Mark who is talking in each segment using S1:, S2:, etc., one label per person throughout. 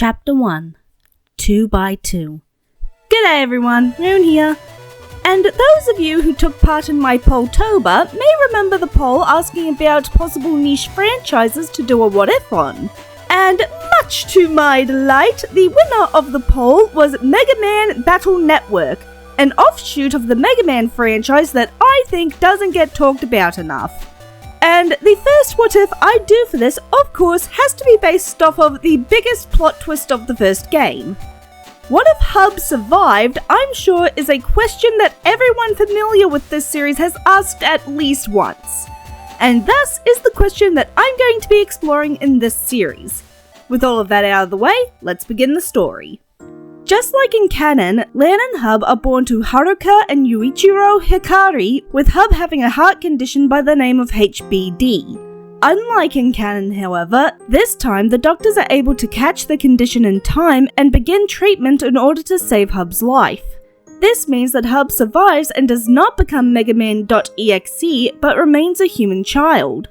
S1: Chapter 1 2 by 2. G'day everyone, Moon here. And those of you who took part in my Polltober may remember the poll asking about possible niche franchises to do a what if on. And much to my delight, the winner of the poll was Mega Man Battle Network, an offshoot of the Mega Man franchise that I think doesn't get talked about enough. And the first what if I do for this, of course, has to be based off of the biggest plot twist of the first game. What if Hub survived, I'm sure, is a question that everyone familiar with this series has asked at least once. And thus is the question that I'm going to be exploring in this series. With all of that out of the way, let's begin the story. Just like in canon, Lan and Hub are born to Haruka and Yuichiro Hikari, with Hub having a heart condition by the name of HBD. Unlike in canon, however, this time the doctors are able to catch the condition in time and begin treatment in order to save Hub's life. This means that Hub survives and does not become Mega Man.exe, but remains a human child.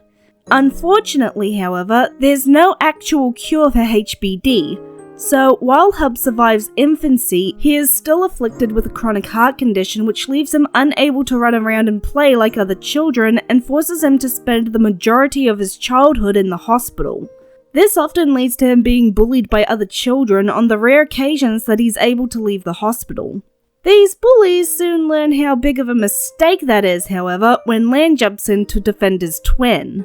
S1: Unfortunately, however, there's no actual cure for HBD. So, while Hub survives infancy, he is still afflicted with a chronic heart condition which leaves him unable to run around and play like other children and forces him to spend the majority of his childhood in the hospital. This often leads to him being bullied by other children on the rare occasions that he's able to leave the hospital. These bullies soon learn how big of a mistake that is, however, when Lan jumps in to defend his twin.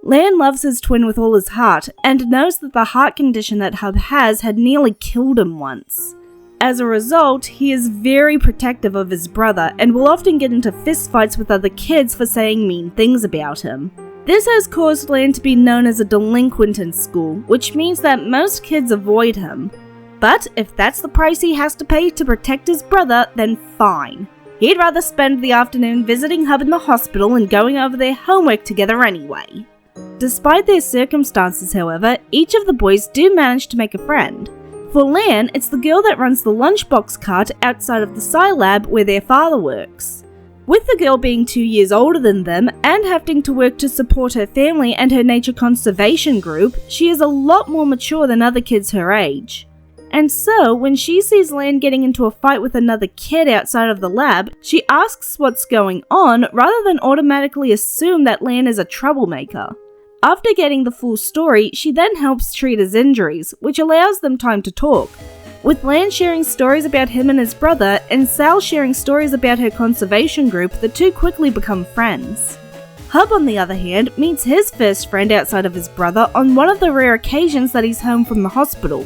S1: Lan loves his twin with all his heart, and knows that the heart condition that Hub has had nearly killed him once. As a result, he is very protective of his brother, and will often get into fistfights with other kids for saying mean things about him. This has caused Lan to be known as a delinquent in school, which means that most kids avoid him. But if that's the price he has to pay to protect his brother, then fine. He'd rather spend the afternoon visiting Hub in the hospital and going over their homework together anyway. Despite their circumstances, however, each of the boys do manage to make a friend. For Lan, it's the girl that runs the lunchbox cart outside of the Scilab where their father works. With the girl being 2 years older than them and having to work to support her family and her nature conservation group, she is a lot more mature than other kids her age. And so, when she sees Lan getting into a fight with another kid outside of the lab, she asks what's going on rather than automatically assume that Lan is a troublemaker. After getting the full story, she then helps treat his injuries, which allows them time to talk. With Lan sharing stories about him and his brother, and Sal sharing stories about her conservation group, the two quickly become friends. Hub, on the other hand, meets his first friend outside of his brother on one of the rare occasions that he's home from the hospital.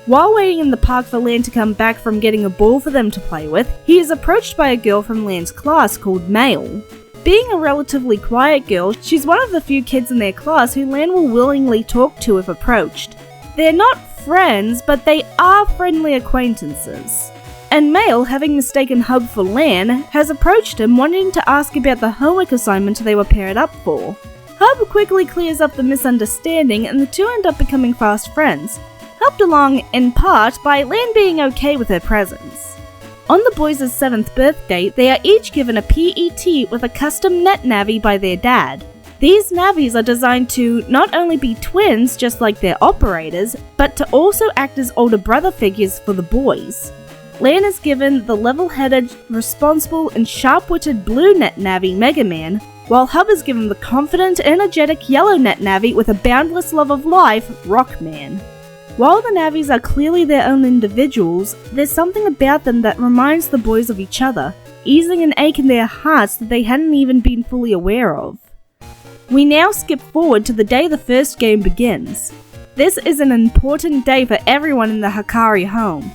S1: While waiting in the park for Lan to come back from getting a ball for them to play with, he is approached by a girl from Lan's class called Mail. Being a relatively quiet girl, she's one of the few kids in their class who Lan will willingly talk to if approached. They're not friends, but they are friendly acquaintances. And Mail, having mistaken Hub for Lan, has approached him wanting to ask about the homework assignment they were paired up for. Hub quickly clears up the misunderstanding and the two end up becoming fast friends, helped along in part by Lan being okay with her presence. On the boys' 7th birthday, they are each given a PET with a custom net navi by their dad. These navis are designed to not only be twins just like their operators, but to also act as older brother figures for the boys. Lan is given the level-headed, responsible and sharp-witted blue net navi Mega Man, while Hub is given the confident, energetic yellow net navi with a boundless love of life, Rockman. While the Navis are clearly their own individuals, there's something about them that reminds the boys of each other, easing an ache in their hearts that they hadn't even been fully aware of. We now skip forward to the day the first game begins. This is an important day for everyone in the Hikari home,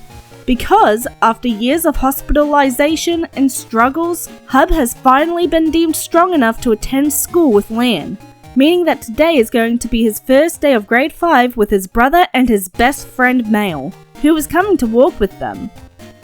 S1: because after years of hospitalization and struggles, Hub has finally been deemed strong enough to attend school with Lan, meaning that today is going to be his first day of grade 5 with his brother and his best friend Mail, who is coming to walk with them.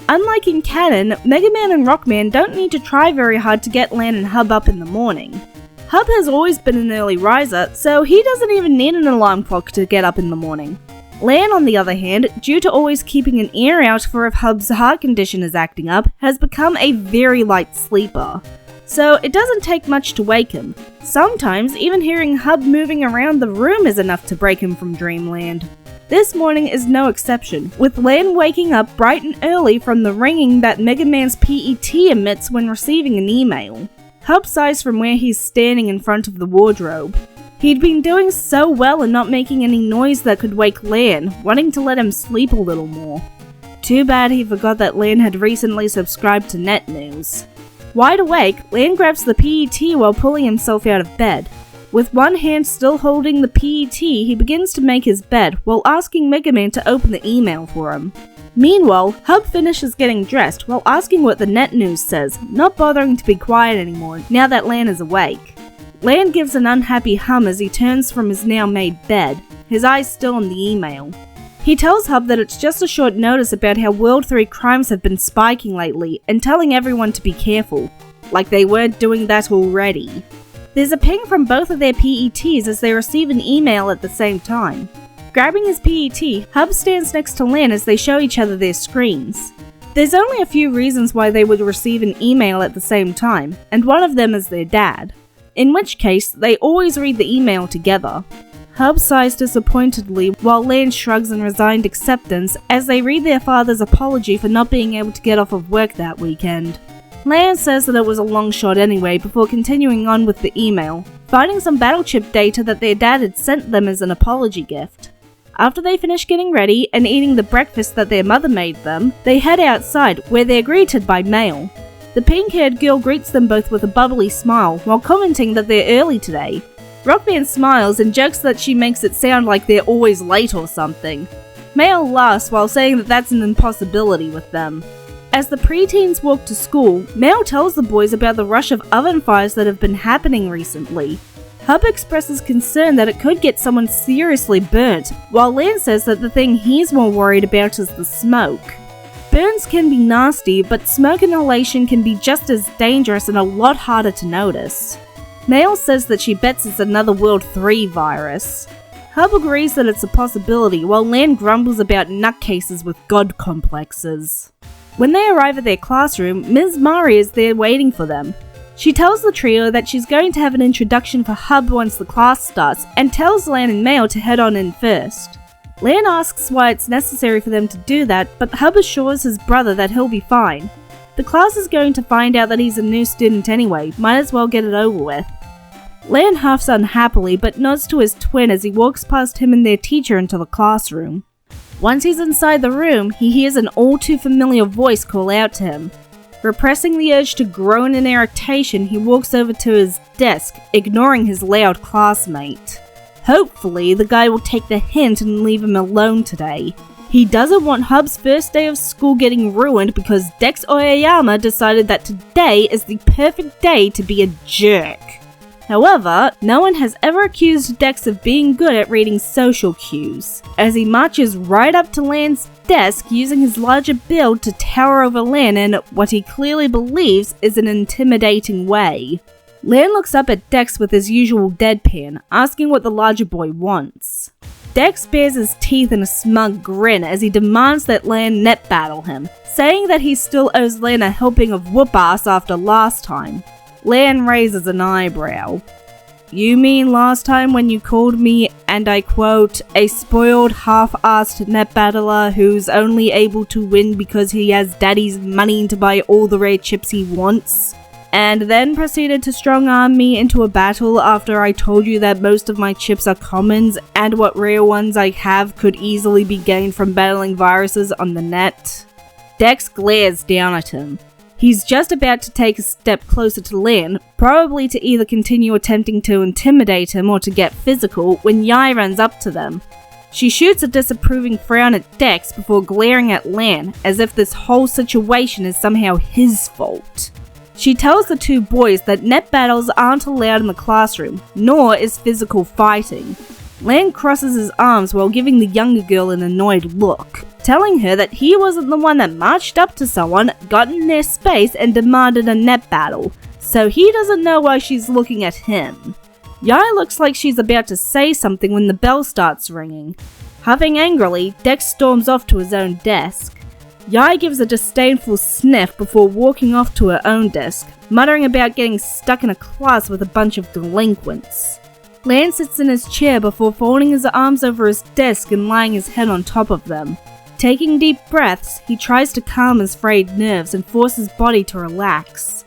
S1: Unlike in canon, Mega Man and Rockman don't need to try very hard to get Lan and Hub up in the morning. Hub has always been an early riser, so he doesn't even need an alarm clock to get up in the morning. Lan, on the other hand, due to always keeping an ear out for if Hub's heart condition is acting up, has become a very light sleeper. So it doesn't take much to wake him. Sometimes even hearing Hub moving around the room is enough to break him from dreamland. This morning is no exception, with Lan waking up bright and early from the ringing that Mega Man's PET emits when receiving an email. Hub sighs from where he's standing in front of the wardrobe. He'd been doing so well and not making any noise that could wake Lan, wanting to let him sleep a little more. Too bad he forgot that Lan had recently subscribed to Net News. Wide awake, Lan grabs the PET while pulling himself out of bed. With one hand still holding the PET, he begins to make his bed while asking Mega Man to open the email for him. Meanwhile, Hub finishes getting dressed while asking what the Net News says, not bothering to be quiet anymore now that Lan is awake. Lan gives an unhappy hum as he turns from his now made bed, his eyes still on the email. He tells Hub that it's just a short notice about how World 3 crimes have been spiking lately and telling everyone to be careful, like they weren't doing that already. There's a ping from both of their PETs as they receive an email at the same time. Grabbing his PET, Hub stands next to Lan as they show each other their screens. There's only a few reasons why they would receive an email at the same time, and one of them is their dad. In which case, they always read the email together. Hub sighs disappointedly while Lan shrugs in resigned acceptance as they read their father's apology for not being able to get off of work that weekend. Lan says that it was a long shot anyway before continuing on with the email, finding some battle chip data that their dad had sent them as an apology gift. After they finish getting ready and eating the breakfast that their mother made them, they head outside where they're greeted by Mail. The pink-haired girl greets them both with a bubbly smile while commenting that they're early today. Rockband smiles and jokes that she makes it sound like they're always late or something. Mail laughs while saying that that's an impossibility with them. As the preteens walk to school, Mail tells the boys about the rush of oven fires that have been happening recently. Hub expresses concern that it could get someone seriously burnt, while Lan says that the thing he's more worried about is the smoke. Burns can be nasty, but smoke inhalation can be just as dangerous and a lot harder to notice. Mail says that she bets it's another World 3 virus. Hub agrees that it's a possibility, while Lan grumbles about nutcases with god complexes. When they arrive at their classroom, Ms. Mari is there waiting for them. She tells the trio that she's going to have an introduction for Hub once the class starts, and tells Lan and Mail to head on in first. Lan asks why it's necessary for them to do that, but Hub assures his brother that he'll be fine. The class is going to find out that he's a new student anyway, might as well get it over with. Lan huffs unhappily but nods to his twin as he walks past him and their teacher into the classroom. Once he's inside the room, he hears an all-too-familiar voice call out to him. Repressing the urge to groan in irritation, he walks over to his desk, ignoring his loud classmate. Hopefully, the guy will take the hint and leave him alone today. He doesn't want Hub's first day of school getting ruined because Dex Oyayama decided that today is the perfect day to be a jerk. However, no one has ever accused Dex of being good at reading social cues, as he marches right up to Lan's desk using his larger build to tower over Lan in what he clearly believes is an intimidating way. Lan looks up at Dex with his usual deadpan, asking what the larger boy wants. Dex bares his teeth in a smug grin as he demands that Lan net battle him, saying that he still owes Lan a helping of whoop-ass after last time. Lan raises an eyebrow. You mean last time when you called me, and I quote, a spoiled half-assed net battler who's only able to win because he has daddy's money to buy all the rare chips he wants? And then proceeded to strong-arm me into a battle after I told you that most of my chips are commons and what rare ones I have could easily be gained from battling viruses on the net? Dex glares down at him. He's just about to take a step closer to Lan, probably to either continue attempting to intimidate him or to get physical, when Yai runs up to them. She shoots a disapproving frown at Dex before glaring at Lan, as if this whole situation is somehow his fault. She tells the two boys that net battles aren't allowed in the classroom, nor is physical fighting. Lan crosses his arms while giving the younger girl an annoyed look, telling her that he wasn't the one that marched up to someone, got in their space, and demanded a net battle, so he doesn't know why she's looking at him. Yai looks like she's about to say something when the bell starts ringing. Huffing angrily, Dex storms off to his own desk. Yai gives a disdainful sniff before walking off to her own desk, muttering about getting stuck in a class with a bunch of delinquents. Lan sits in his chair before folding his arms over his desk and lying his head on top of them. Taking deep breaths, he tries to calm his frayed nerves and force his body to relax.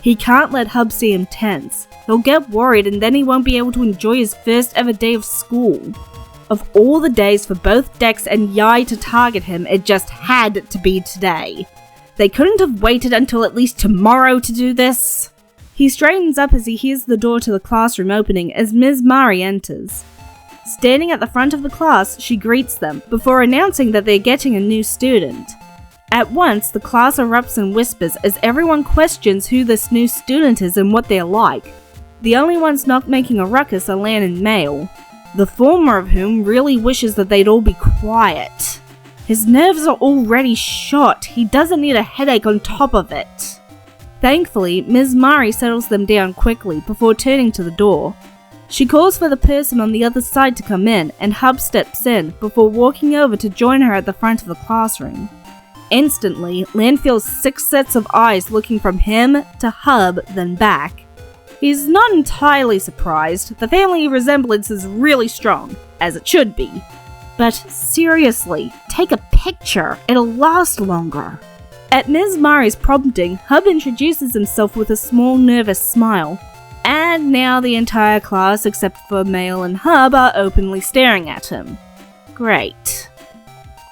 S1: He can't let Hub see him tense. He'll get worried and then he won't be able to enjoy his first ever day of school. Of all the days for both Dex and Yai to target him, it just had to be today. They couldn't have waited until at least tomorrow to do this. He straightens up as he hears the door to the classroom opening as Ms. Mari enters. Standing at the front of the class, she greets them, before announcing that they're getting a new student. At once, the class erupts in whispers as everyone questions who this new student is and what they're like. The only ones not making a ruckus are Lan and Mail, the former of whom really wishes that they'd all be quiet. His nerves are already shot, he doesn't need a headache on top of it. Thankfully, Ms. Mari settles them down quickly before turning to the door. She calls for the person on the other side to come in, and Hub steps in before walking over to join her at the front of the classroom. Instantly, Lan feels 6 sets of eyes looking from him to Hub, then back. He's not entirely surprised. The family resemblance is really strong, as it should be. But seriously, take a picture, it'll last longer. At Ms. Mari's prompting, Hub introduces himself with a small nervous smile. And now the entire class, except for Mail and Hub, are openly staring at him. Great.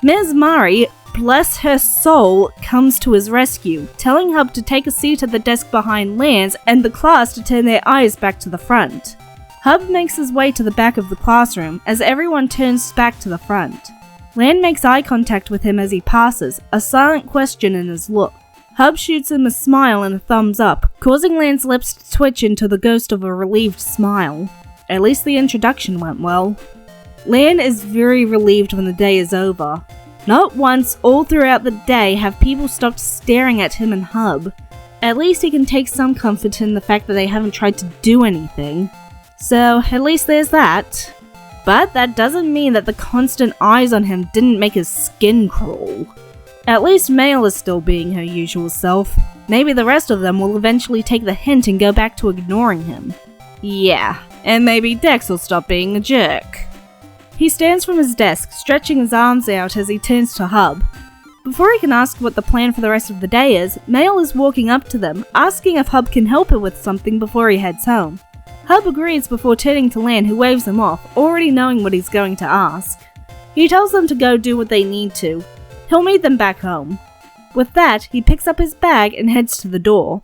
S1: Ms. Mari, bless her soul, comes to his rescue, telling Hub to take a seat at the desk behind Lan's and the class to turn their eyes back to the front. Hub makes his way to the back of the classroom as everyone turns back to the front. Lan makes eye contact with him as he passes, a silent question in his look. Hub shoots him a smile and a thumbs up, causing Lan's lips to twitch into the ghost of a relieved smile. At least the introduction went well. Lan is very relieved when the day is over. Not once all throughout the day have people stopped staring at him and Hub. At least he can take some comfort in the fact that they haven't tried to do anything. So, at least there's that. But that doesn't mean that the constant eyes on him didn't make his skin crawl. At least Mail is still being her usual self. Maybe the rest of them will eventually take the hint and go back to ignoring him. Yeah, and maybe Dex will stop being a jerk. He stands from his desk, stretching his arms out as he turns to Hub. Before he can ask what the plan for the rest of the day is, Mail is walking up to them, asking if Hub can help her with something before he heads home. Hub agrees before turning to Lan, who waves him off, already knowing what he's going to ask. He tells them to go do what they need to. He'll meet them back home. With that, he picks up his bag and heads to the door.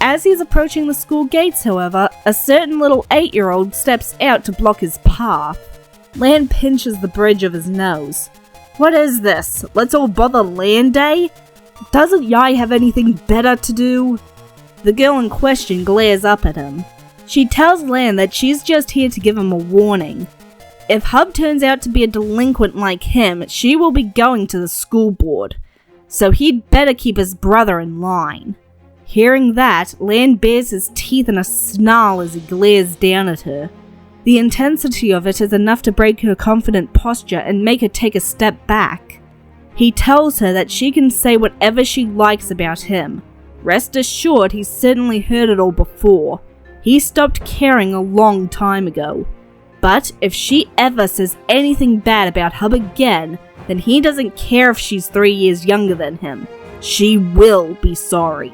S1: As he's approaching the school gates, however, a certain little 8-year-old steps out to block his path. Lan pinches the bridge of his nose. What is this? Let's all bother Lan Day? Doesn't Yai have anything better to do? The girl in question glares up at him. She tells Lan that she's just here to give him a warning. If Hub turns out to be a delinquent like him, she will be going to the school board. So he'd better keep his brother in line. Hearing that, Lan bares his teeth in a snarl as he glares down at her. The intensity of it is enough to break her confident posture and make her take a step back. He tells her that she can say whatever she likes about him. Rest assured, he's certainly heard it all before. He stopped caring a long time ago. But if she ever says anything bad about Hub again, then he doesn't care if she's 3 years younger than him. She will be sorry.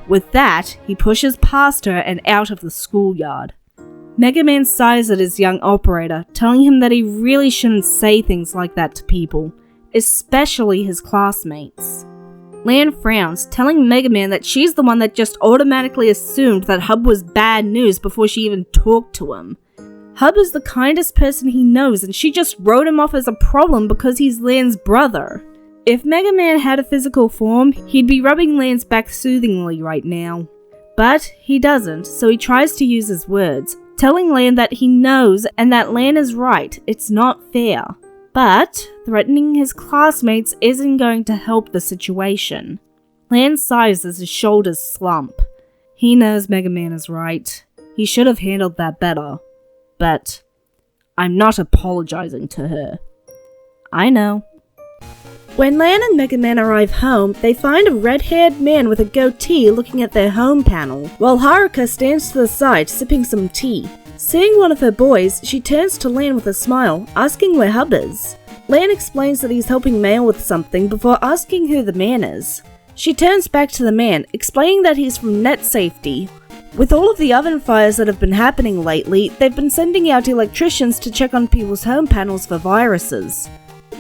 S1: With that, he pushes past her and out of the schoolyard. Mega Man sighs at his young operator, telling him that he really shouldn't say things like that to people, especially his classmates. Lan frowns, telling Mega Man that she's the one that just automatically assumed that Hub was bad news before she even talked to him. Hub is the kindest person he knows and she just wrote him off as a problem because he's Lan's brother. If Mega Man had a physical form, he'd be rubbing Lan's back soothingly right now. But he doesn't, so he tries to use his words, telling Lan that he knows and that Lan is right, it's not fair. But threatening his classmates isn't going to help the situation. Lan sighs as his shoulders slump. He knows Mega Man is right. He should have handled that better. But I'm not apologizing to her. I know. When Lan and Mega Man arrive home, they find a red-haired man with a goatee looking at their home panel, while Haruka stands to the side sipping some tea. Seeing one of her boys, she turns to Lan with a smile, asking where Hub is. Lan explains that he's helping Mail with something before asking who the man is. She turns back to the man, explaining that he's from Net Safety. With all of the oven fires that have been happening lately, they've been sending out electricians to check on people's home panels for viruses.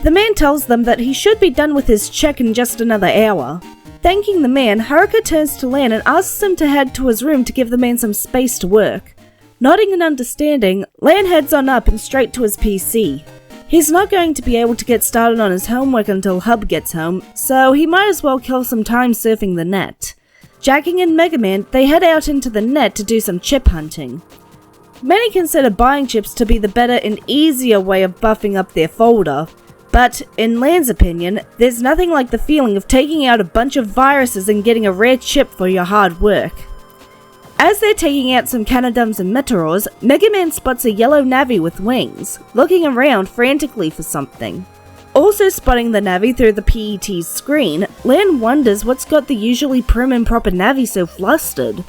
S1: The man tells them that he should be done with his check in just another hour. Thanking the man, Haruka turns to Lan and asks him to head to his room to give the man some space to work. Nodding in understanding, Lan heads on up and straight to his PC. He's not going to be able to get started on his homework until Hub gets home, so he might as well kill some time surfing the net. Jacking in Mega Man, they head out into the net to do some chip hunting. Many consider buying chips to be the better and easier way of buffing up their folder, but in Lan's opinion, there's nothing like the feeling of taking out a bunch of viruses and getting a rare chip for your hard work. As they're taking out some Canadums and Meteors, Mega Man spots a yellow Navi with wings, looking around frantically for something. Also spotting the Navi through the PET's screen, Lan wonders what's got the usually prim and proper Navi so flustered.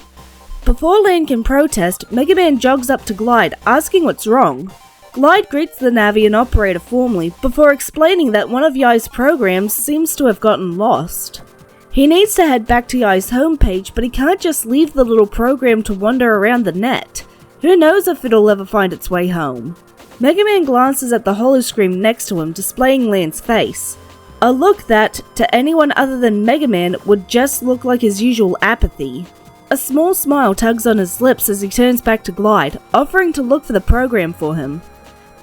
S1: Before Lan can protest, Mega Man jogs up to Glide, asking what's wrong. Glide greets the Navi and operator formally before explaining that one of Yai's programs seems to have gotten lost. He needs to head back to Yai's homepage, but he can't just leave the little program to wander around the net. Who knows if it'll ever find its way home. Mega Man glances at the holoscreen next to him, displaying Lan's face. A look that, to anyone other than Mega Man, would just look like his usual apathy. A small smile tugs on his lips as he turns back to Glide, offering to look for the program for him.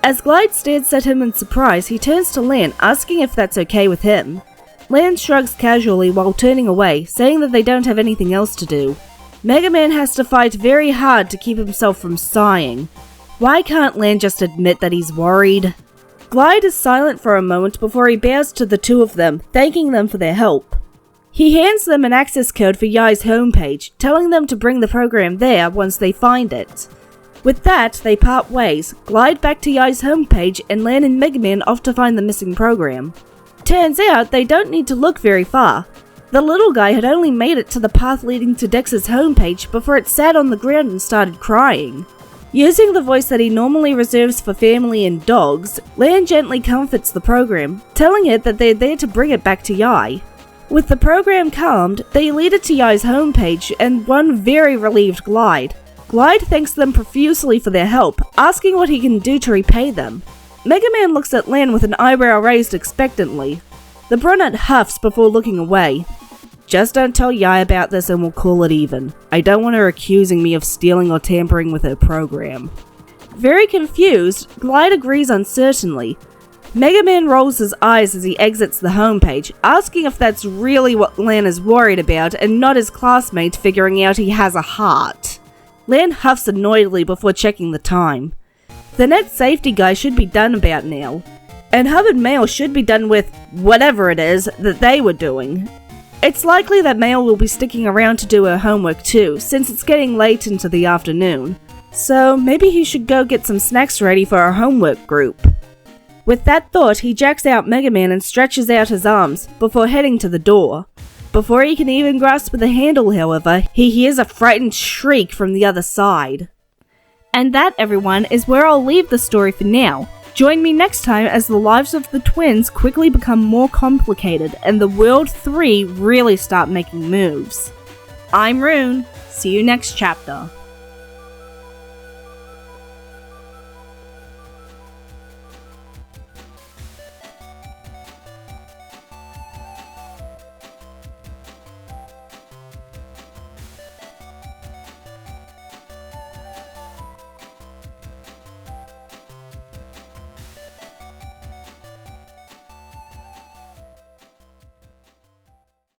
S1: As Glide stares at him in surprise, he turns to Lan, asking if that's okay with him. Lan shrugs casually while turning away, saying that they don't have anything else to do. Mega Man has to fight very hard to keep himself from sighing. Why can't Lan just admit that he's worried? Glide is silent for a moment before he bows to the two of them, thanking them for their help. He hands them an access code for Yai's homepage, telling them to bring the program there once they find it. With that, they part ways, glide back to Yai's homepage, and Lan and Mega Man off to find the missing program. Turns out they don't need to look very far. The little guy had only made it to the path leading to Dex's homepage before it sat on the ground and started crying. Using the voice that he normally reserves for family and dogs, Lan gently comforts the program, telling it that they're there to bring it back to Yai. With the program calmed, they lead it to Yai's homepage and one very relieved Glide. Glide thanks them profusely for their help, asking what he can do to repay them. Mega Man looks at Lan with an eyebrow raised expectantly. The brunette huffs before looking away. Just don't tell Yai about this and we'll call it even. I don't want her accusing me of stealing or tampering with her program. Very confused, Glide agrees uncertainly. Mega Man rolls his eyes as he exits the homepage, asking if that's really what Lan is worried about and not his classmate figuring out he has a heart. Lan huffs annoyedly before checking the time. The net safety guy should be done about now, and Hub and Mail should be done with whatever it is that they were doing. It's likely that Mail will be sticking around to do her homework too, since it's getting late into the afternoon, so maybe he should go get some snacks ready for our homework group. With that thought, he jacks out Mega Man and stretches out his arms, before heading to the door. Before he can even grasp the handle, however, he hears a frightened shriek from the other side. And that, everyone, is where I'll leave the story for now. Join me next time as the lives of the twins quickly become more complicated and the World 3 really start making moves. I'm Rune. See you next chapter.